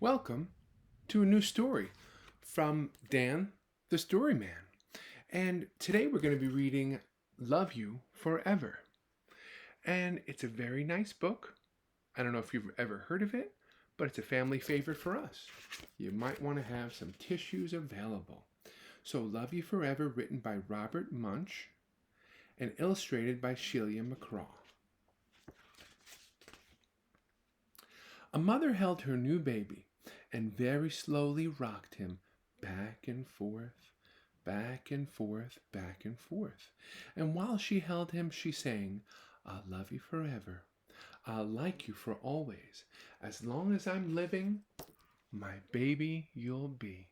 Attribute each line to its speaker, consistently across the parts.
Speaker 1: Welcome to a new story from Dan, the Story Man. And today we're going to be reading Love You Forever. And it's a very nice book. I don't know if you've ever heard of it, but it's a family favorite for us. You might want to have some tissues available. So, Love You Forever, written by Robert Munsch and illustrated by Sheila McGraw. A mother held her new baby and very slowly rocked him back and forth, back and forth, back and forth. And while she held him, she sang, "I'll love you forever. I'll like you for always. As long as I'm living, my baby you'll be."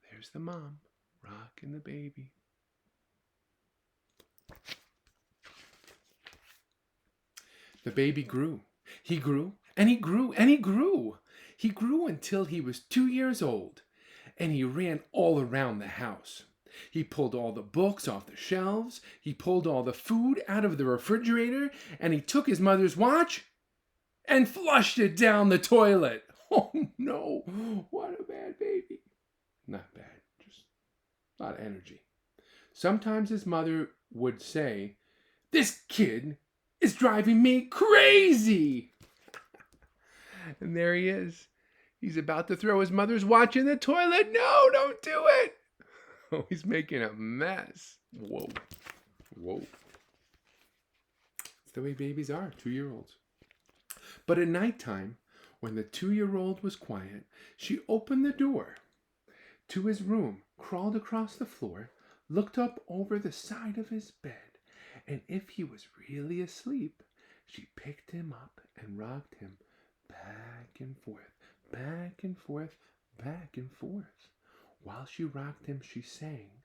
Speaker 1: There's the mom rocking the baby. The baby grew. He grew, and he grew, and he grew. He grew until he was 2 years old, and he ran all around the house. He pulled all the books off the shelves, he pulled all the food out of the refrigerator, and he took his mother's watch and flushed it down the toilet. Oh no, what a bad baby. Not bad, just a lot of energy. Sometimes his mother would say, "This kid is driving me crazy." And there he is. He's about to throw his mother's watch in the toilet. No, don't do it. Oh, he's making a mess. Whoa. Whoa. It's the way babies are, 2-year-olds. But at nighttime, when the 2-year-old was quiet, she opened the door to his room, crawled across the floor, looked up over the side of his bed, and if he was really asleep, she picked him up and rocked him back and forth, back and forth, back and forth. While she rocked him, she sang,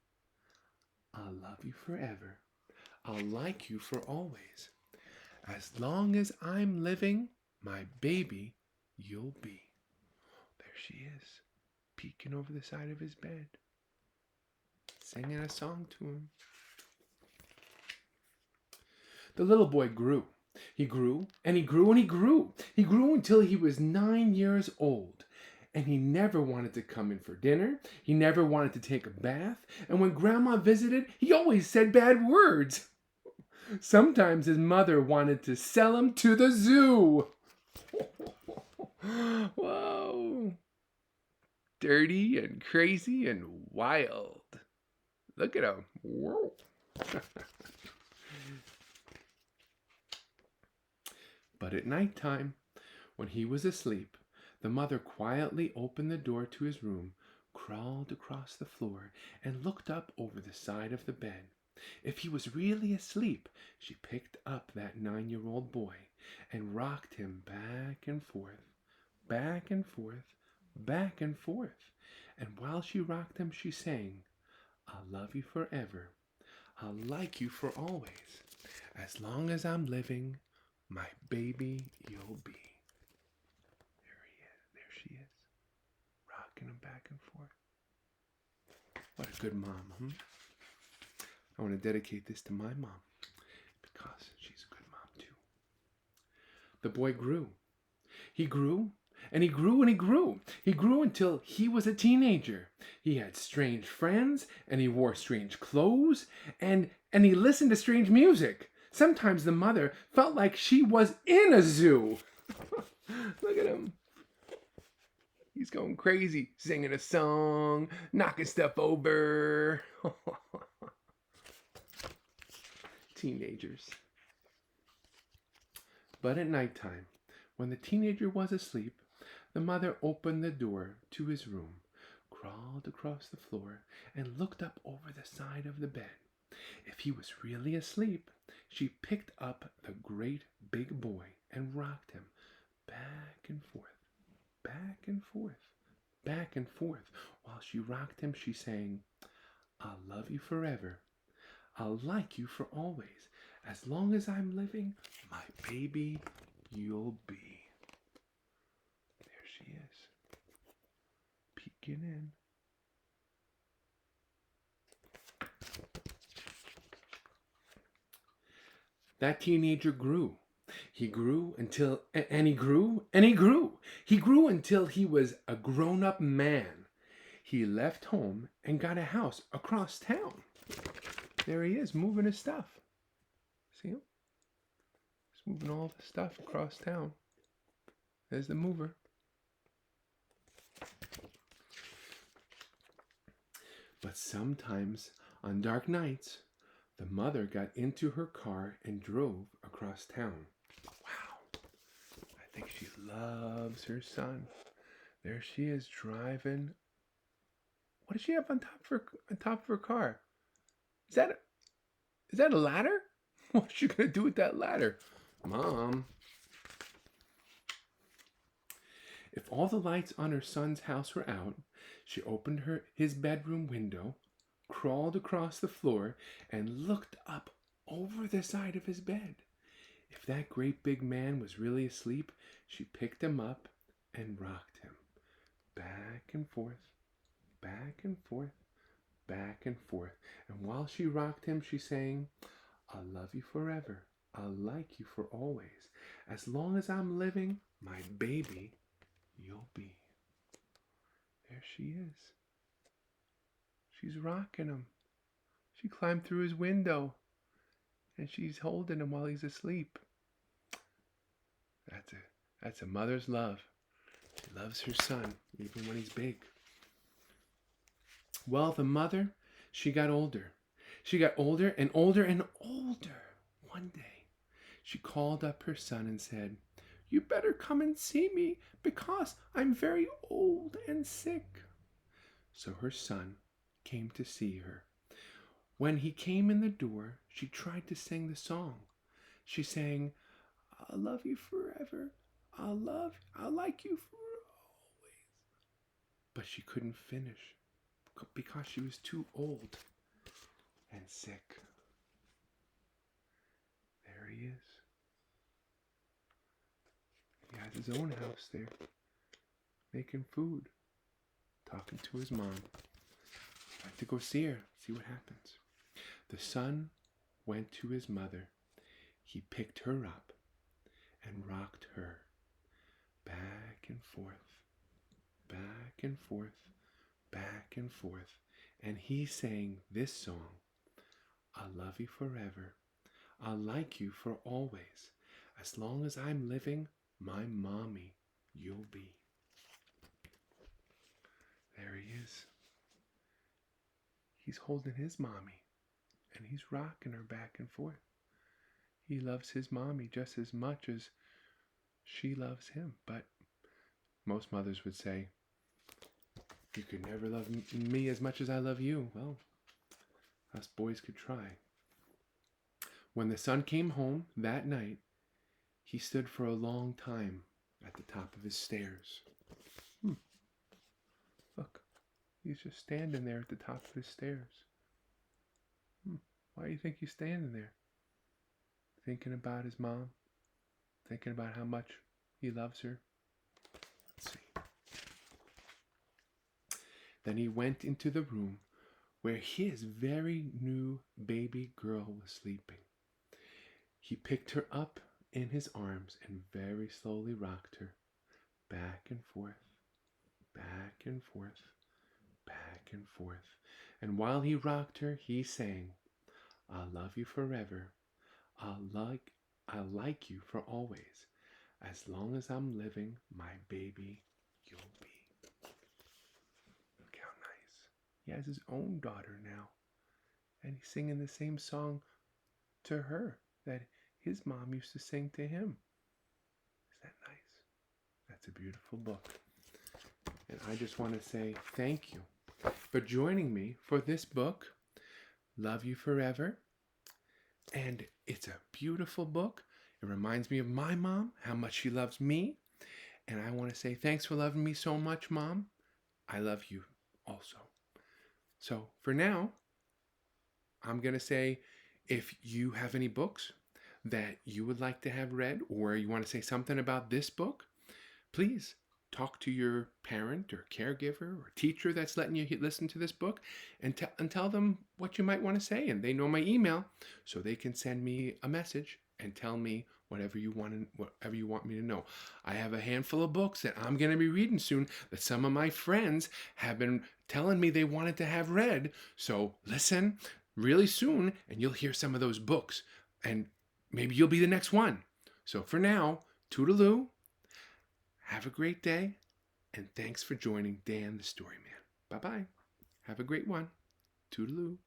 Speaker 1: "I'll love you forever. I'll like you for always. As long as I'm living, my baby you'll be." There she is, peeking over the side of his bed, singing a song to him. The little boy grew. He grew, and he grew, and he grew. He grew until he was 9 years old. And he never wanted to come in for dinner. He never wanted to take a bath. And when Grandma visited, he always said bad words. Sometimes his mother wanted to sell him to the zoo. Whoa. Dirty and crazy and wild. Look at him. Whoa. But at night time, when he was asleep, the mother quietly opened the door to his room, crawled across the floor, and looked up over the side of the bed. If he was really asleep, she picked up that 9-year-old boy and rocked him back and forth, back and forth, back and forth. And while she rocked him, she sang, "I'll love you forever. I'll like you for always. As long as I'm living, my baby you'll be." There he is. There she is. Rocking him back and forth. What a good mom, huh? I want to dedicate this to my mom because she's a good mom too. The boy grew. He grew, and he grew, and he grew. He grew until he was a teenager. He had strange friends, and he wore strange clothes, and he listened to strange music. Sometimes the mother felt like she was in a zoo. Look at him. He's going crazy, singing a song, knocking stuff over. Teenagers. But at nighttime, when the teenager was asleep, the mother opened the door to his room, crawled across the floor, and looked up over the side of the bed. If he was really asleep, she picked up the great big boy and rocked him back and forth, back and forth, back and forth. While she rocked him, she sang, "I'll love you forever. I'll like you for always. As long as I'm living, my baby you'll be." There she is, peeking in. That teenager grew. He grew until, and he grew, and he grew. He grew until he was a grown-up man. He left home and got a house across town. There he is, moving his stuff. See him? He's moving all the stuff across town. There's the mover. But sometimes, on dark nights, the mother got into her car and drove across town. Wow. I think she loves her son. There she is driving. What does she have on top of her car? Is that a ladder? What's she gonna do with that ladder? Mom. If all the lights on her son's house were out, she opened his bedroom window, crawled across the floor, and looked up over the side of his bed. If that great big man was really asleep, she picked him up and rocked him. Back and forth, back and forth, back and forth. And while she rocked him, she sang, "I'll love you forever. I'll like you for always. As long as I'm living, my baby, you'll be." There she is. She's rocking him. She climbed through his window, and she's holding him while he's asleep. That's a mother's love. She loves her son, even when he's big. Well, the mother, she got older. She got older and older and older. One day, she called up her son and said, "You better come and see me because I'm very old and sick." So her son came to see her. When he came in the door, she tried to sing the song. She sang, "I'll love you forever. I'll like you for always." But she couldn't finish because she was too old and sick. There he is. He has his own house there, making food, talking to his mom. I'd like to go see her, see what happens. The son went to his mother. He picked her up and rocked her back and forth, back and forth, back and forth. And he sang this song, "I'll love you forever. I'll like you for always. As long as I'm living, my mommy you'll be." There he is. He's holding his mommy, and he's rocking her back and forth. He loves his mommy just as much as she loves him. But most mothers would say, "You could never love me as much as I love you." Well, us boys could try. When the son came home that night, he stood for a long time at the top of his stairs. Look, he's just standing there at the top of his stairs. Why do you think he's standing there? Thinking about his mom? Thinking about how much he loves her? Let's see. Then he went into the room where his very new baby girl was sleeping. He picked her up in his arms and very slowly rocked her back and forth, back and forth, back and forth. And while he rocked her, he sang, "I'll love you forever. I'll like you for always. As long as I'm living, my baby, you'll be." Look how nice. He has his own daughter now. And he's singing the same song to her that his mom used to sing to him. Is that nice? That's a beautiful book. And I just want to say thank you for joining me for this book, Love You Forever. And it's a beautiful book. It reminds me of my mom, how much she loves me. And I want to say thanks for loving me so much, Mom. I love you also. So for now, I'm going to say, if you have any books that you would like to have read, or you want to say something about this book, please talk to your parent or caregiver or teacher that's letting you listen to this book, and tell them what you might want to say. And they know my email, so they can send me a message and tell me whatever you want me to know. I have a handful of books that I'm going to be reading soon that some of my friends have been telling me they wanted to have read. So listen really soon and you'll hear some of those books and maybe you'll be the next one. So for now, toodaloo, have a great day, and thanks for joining Dan the Story Man. Bye-bye. Have a great one. Toodaloo.